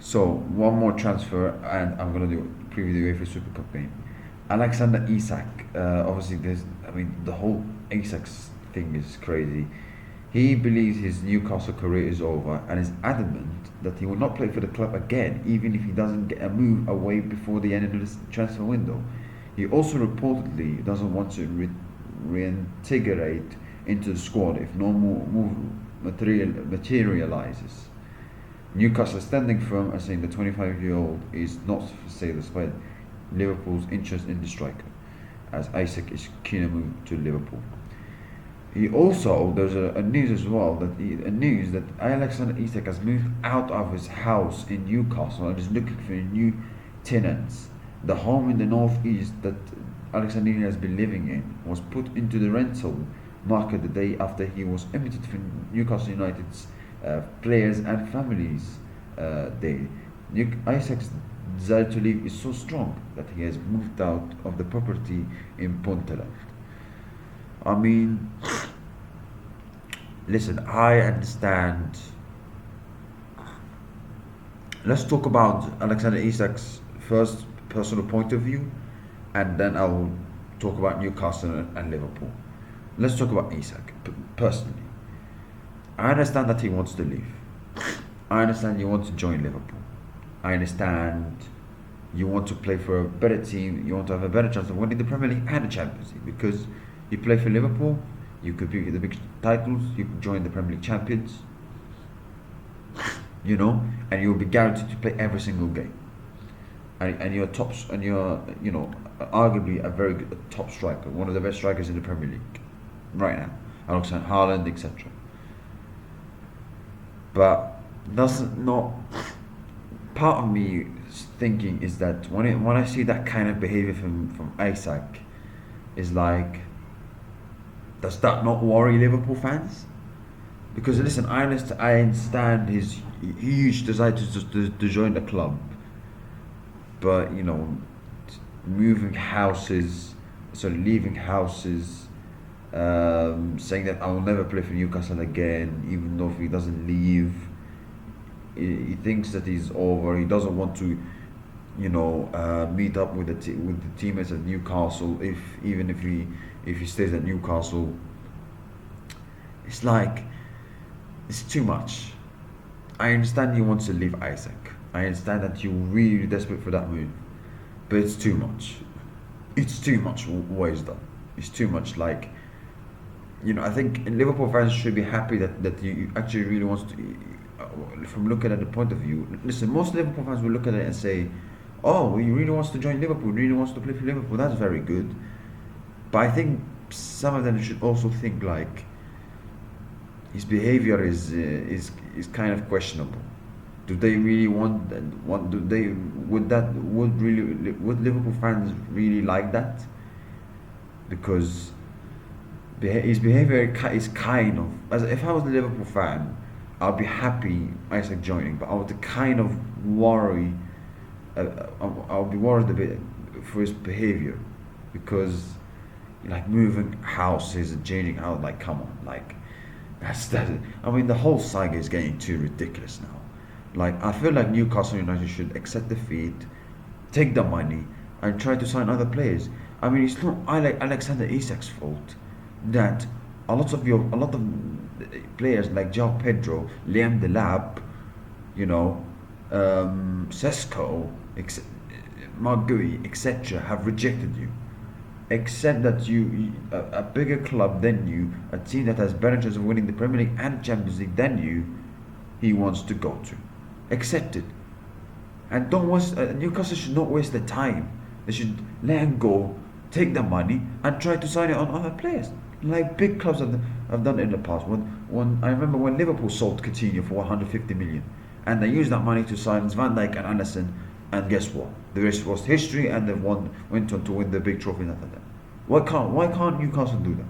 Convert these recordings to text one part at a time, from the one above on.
So one more transfer, and I'm gonna do preview the UEFA Super Cup game. Alexander Isak. Obviously, I mean, the whole Isak's thing is crazy. He believes his Newcastle career is over and is adamant that he will not play for the club again, even if he doesn't get a move away before the end of the transfer window. He also reportedly doesn't want to reintegrate into the squad if no more move materializes. Newcastle standing firm and saying the 25-year-old is not for sale despite Liverpool's interest in the striker, as Isaac is keen to move to Liverpool. He also, there's a news as well, a news that Alexander Isak has moved out of his house in Newcastle and is looking for new tenants. The home in the northeast that Alexander has been living in was put into the rental market the day after he was omitted from Newcastle United's players and families day. Isaac's desire to leave is so strong that he has moved out of the property in Puntland. I mean, listen, I understand. Let's talk about Alexander Isak's first personal point of view, and then I'll talk about Newcastle and Liverpool. Let's talk about Isak personally. I understand that he wants to leave. I understand you want to join Liverpool. I understand you want to play for a better team. You want to have a better chance of winning the Premier League and the Champions League because you play for Liverpool. You could be the big titles. You could join the Premier League champions. And you'll be guaranteed to play every single game. And you're tops, and you're arguably a very good top striker, one of the best strikers in the Premier League right now, alongside Haaland, etc. But that's not part of me thinking is that when I see that kind of behavior from Isaac, is like, does that not worry Liverpool fans? Because listen, I understand his huge desire to join the club, but moving houses, leaving houses, saying that I will never play for Newcastle again, even though if he doesn't leave, he thinks that he's over. He doesn't want to, meet up with the teammates at Newcastle. Even if he stays at Newcastle, it's like it's too much. I understand he wants to leave Isaac. I understand that you're really desperate for that move, but it's too much. It's too much what he's done. It's too much. Like, I think Liverpool fans should be happy that you actually really wants to. From looking at the point of view, listen, most Liverpool fans will look at it and say, "Oh, he really wants to join Liverpool. Really wants to play for Liverpool. That's very good." But I think some of them should also think like his behavior is kind of questionable. Do they really want? Do they would Liverpool fans really like that? Because his behavior is kind of, as if I was a Liverpool fan, I'd be happy Isaac joining, but I would kind of worry. I'll be worried a bit for his behavior, because like moving houses and changing out, like, come on, like that. I mean, the whole saga is getting too ridiculous now. Like, I feel like Newcastle United should accept defeat, take the money, and try to sign other players. I mean, it's not Alexander Isak's fault that a lot of players like João Pedro, Liam Delap, Sesko, Mark Gui, etc., have rejected you. Except that a bigger club than you, a team that has better chance of winning the Premier League and Champions League than you, he wants to go to. Accept it. And don't waste. Newcastle should not waste their time. They should let him go, take the money, and try to sign it on other players, like big clubs have done in the past. When I remember when Liverpool sold Coutinho for 150 million, and they used that money to sign Van Dijk and Anderson, and guess what? The rest was history, and they went on to win the big trophy after that. Why can't Newcastle do that?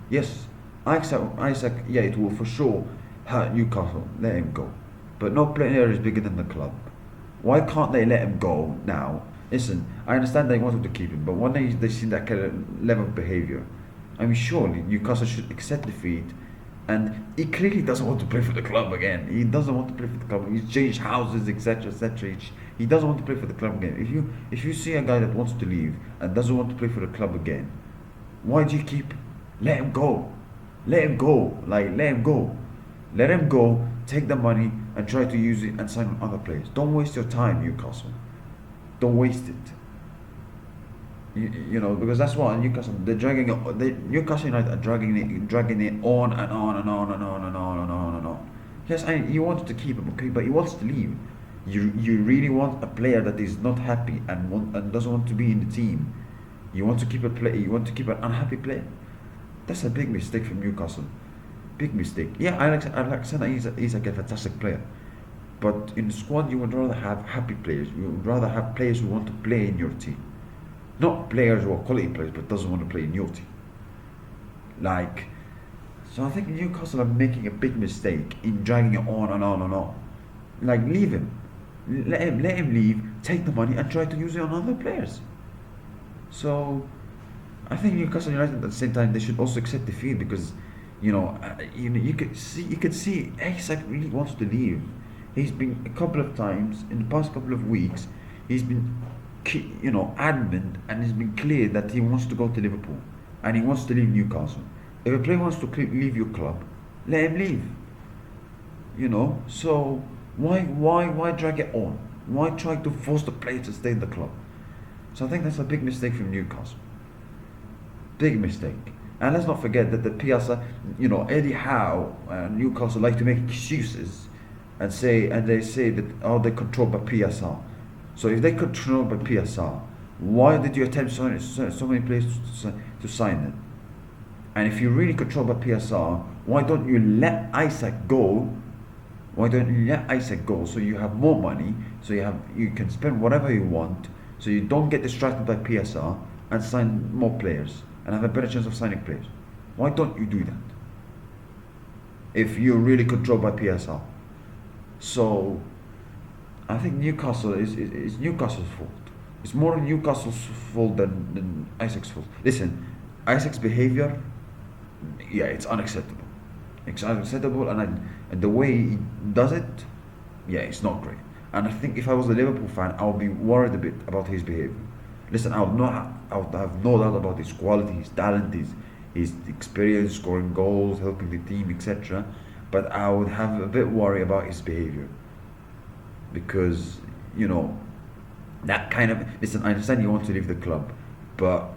Yes, Isaac, yeah, it will for sure hurt Newcastle. Let him go, but no player is bigger than the club. Why can't they let him go now? Listen, I understand they wanted to keep him, but when they see that kind of level of behaviour, I mean, surely Newcastle should accept defeat, and he clearly doesn't want to play for the club again. He doesn't want to play for the club. He's changed houses, etc., etc. He doesn't want to play for the club again. If you see a guy that wants to leave and doesn't want to play for the club again, why do you keep? Let him go. Let him go. Like let him go. Let him go. Take the money and try to use it and sign on other players. Don't waste your time, Newcastle. Don't waste it. Because that's what Newcastle they're dragging it. Newcastle United are dragging it on and on and on and on and on and on and on. Yes, you wanted to keep him, okay, but he wants to leave. You really want a player that is not happy and doesn't want to be in the team. You want to keep a player. You want to keep an unhappy player. That's a big mistake from Newcastle. Big mistake. Yeah, Alexander is like a fantastic player, but in the squad you would rather have happy players. You would rather have players who want to play in your team. Not players who are quality players but doesn't want to play in your team. Like, so I think Newcastle are making a big mistake in dragging it on and on and on. Like, leave him. Let him leave, take the money and try to use it on other players. So I think Newcastle United at the same time they should also accept defeat because you could see Isak really wants to leave. He's been a couple of times in the past couple of weeks. He's been adamant and it's been clear that he wants to go to Liverpool and he wants to leave Newcastle. If a player wants to leave your club, let him leave. So why drag it on? Why try to force the player to stay in the club? So I think that's a big mistake from Newcastle. Big mistake. And let's not forget that the PSR, Eddie Howe and Newcastle like to make excuses and they say that they're controlled by PSR. So if they control by PSR, why did you attempt so many players to sign them? And if you're really controlled by PSR, why don't you let Isak go? Why don't you let Isak go so you have more money, so you can spend whatever you want, so you don't get distracted by PSR and sign more players and have a better chance of signing players? Why don't you do that? If you're really controlled by PSR. So I think Newcastle is Newcastle's fault. It's more Newcastle's fault than Isak's fault. Listen, Isak's behavior, yeah, it's unacceptable. It's unacceptable, and the way he does it, yeah, it's not great. And I think if I was a Liverpool fan, I would be worried a bit about his behavior. Listen, I would have no doubt about his quality, his talent, his experience, scoring goals, helping the team, etc. But I would have a bit worry about his behavior because that kind of listen. I understand you want to leave the club, but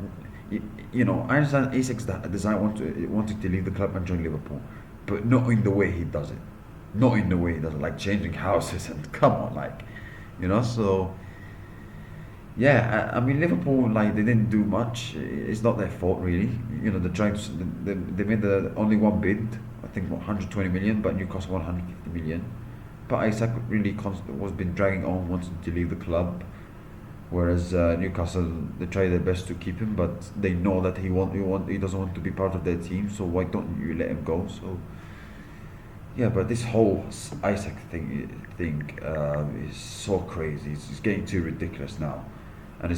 I understand Isak's desire wanted to leave the club and join Liverpool, but not in the way he does it. Not in the way he does it, like changing houses and come on, So yeah, I mean Liverpool, like they didn't do much. It's not their fault really. They're trying to. They made the only one bid. I think 120 million, but Newcastle 150 million. But Isak really was been dragging on, wanting to leave the club. Whereas Newcastle, they try their best to keep him, but they know that he doesn't want to be part of their team. So why don't you let him go? So yeah, but this whole Isak thing is so crazy. It's getting too ridiculous now, and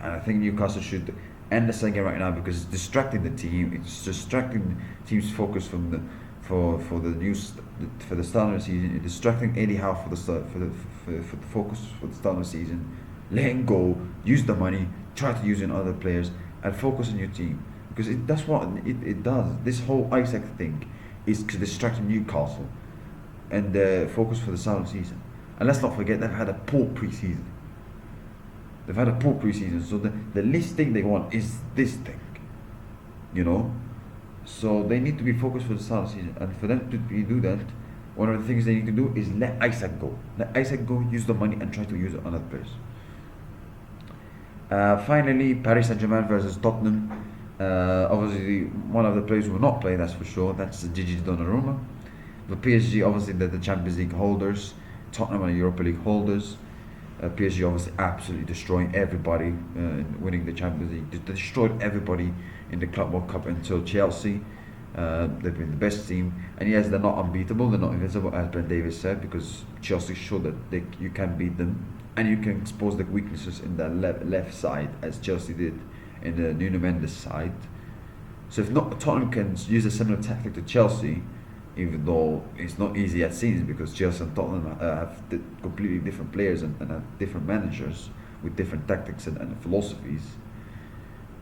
I think Newcastle should end the second right now because it's distracting the team. It's distracting the team's focus from the for the start of the season. It's distracting Eddie Howe for the focus for the start of the season. Let him go. Use the money. Try to use it on other players and focus on your team because that's what it does. This whole Isak thing is to distract Newcastle and focus for the start of the season. And let's not forget they've had a poor pre-season. So the least thing they want is this thing, So they need to be focused for the start of the season, and for them to do that, one of the things they need to do is let Isak go. Let Isak go, use the money, and try to use it on other players. Finally, Paris Saint-Germain versus Tottenham. Obviously, one of the players will not play, that's for sure. That's Gigi Donnarumma. The PSG, obviously, they're the Champions League holders. Tottenham are Europa League holders. PSG obviously absolutely destroying everybody, winning the Champions League. They destroyed everybody in the Club World Cup until Chelsea. They've been the best team, and yes, they're not unbeatable. They're not invincible, as Ben Davies said, because Chelsea showed that you can beat them, and you can expose the weaknesses in the left side, as Chelsea did in the Nuno Mendes side. So if not, Tottenham can use a similar tactic to Chelsea, even though it's not easy at scenes because Chelsea and Tottenham have completely different players and have different managers with different tactics and philosophies.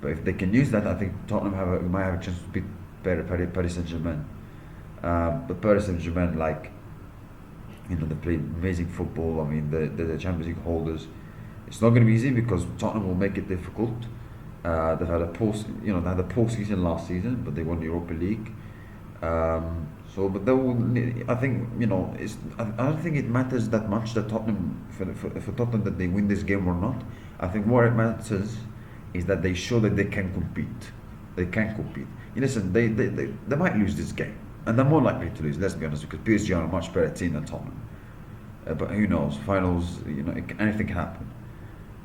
But if they can use that, I think Tottenham might have a chance to beat Paris Saint Germain. But Paris Saint Germain, like, they play amazing football. I mean, the Champions League holders. It's not going to be easy because Tottenham will make it difficult. They've had they had a post season last season, but they won the Europa League. But they will. I think I don't think it matters that much that Tottenham for Tottenham that they win this game or not. I think what it matters is that they show that they can compete. They can compete. Listen, they might lose this game, and they're more likely to lose. Let's be honest, because PSG are a much better team than Tottenham. But who knows? Finals, anything can happen.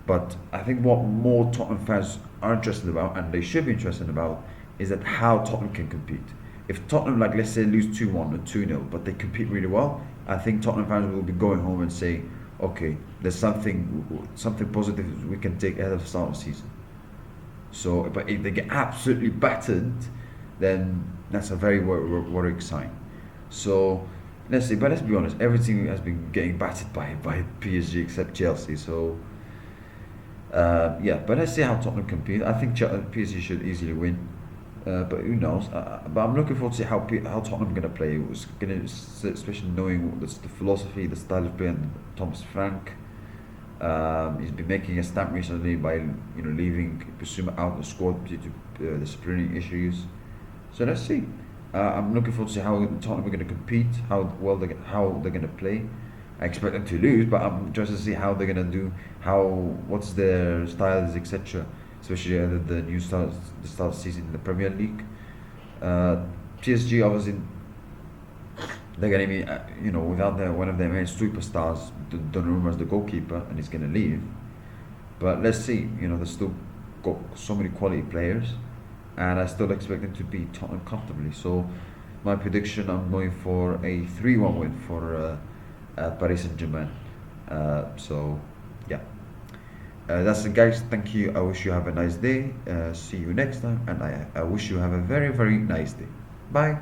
But I think what more Tottenham fans are interested about, and they should be interested about, is that how Tottenham can compete. If Tottenham, like, let's say, lose 2-1 or 2-0, but they compete really well, I think Tottenham fans will be going home and saying, okay, there's something positive we can take ahead of the start of the season. So, but if they get absolutely battered, then that's a very worrying sign. So, let's see. But let's be honest, everything has been getting battered by PSG except Chelsea. So, yeah. But let's see how Tottenham compete. I think PSG should easily win. But who knows? But I'm looking forward to see how Tottenham going to play. It was going to, especially knowing the philosophy, the style of play, and Thomas Frank. He's been making a stamp recently by leaving Basuma out of the squad due to disciplinary issues. So let's see. I'm looking forward to see how Tottenham are going to compete, how they're going to play. I expect them to lose, but I'm just to see how they're going to do, what's their styles, etc. Especially the the start of the season in the Premier League. PSG obviously they're going to be, without one of their main superstars, Donnarumma as the goalkeeper, and he's going to leave. But let's see. They still got so many quality players, and I still expect them to beat Tottenham comfortably. So, my prediction: I'm going for a 3-1 win for Paris Saint Germain. Yeah. That's it, guys. Thank you. I wish you have a nice day. See you next time, and I wish you have a very, very nice day. Bye.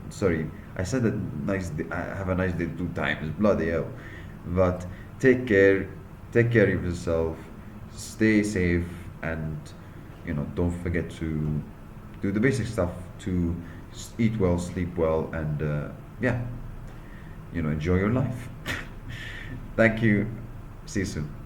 Sorry, I said that nice day, I have a nice day 2 times. Bloody hell! But take care. Take care of yourself. Stay safe, and don't forget to do the basic stuff to eat well, sleep well, and yeah, enjoy your life. Thank you. See you soon.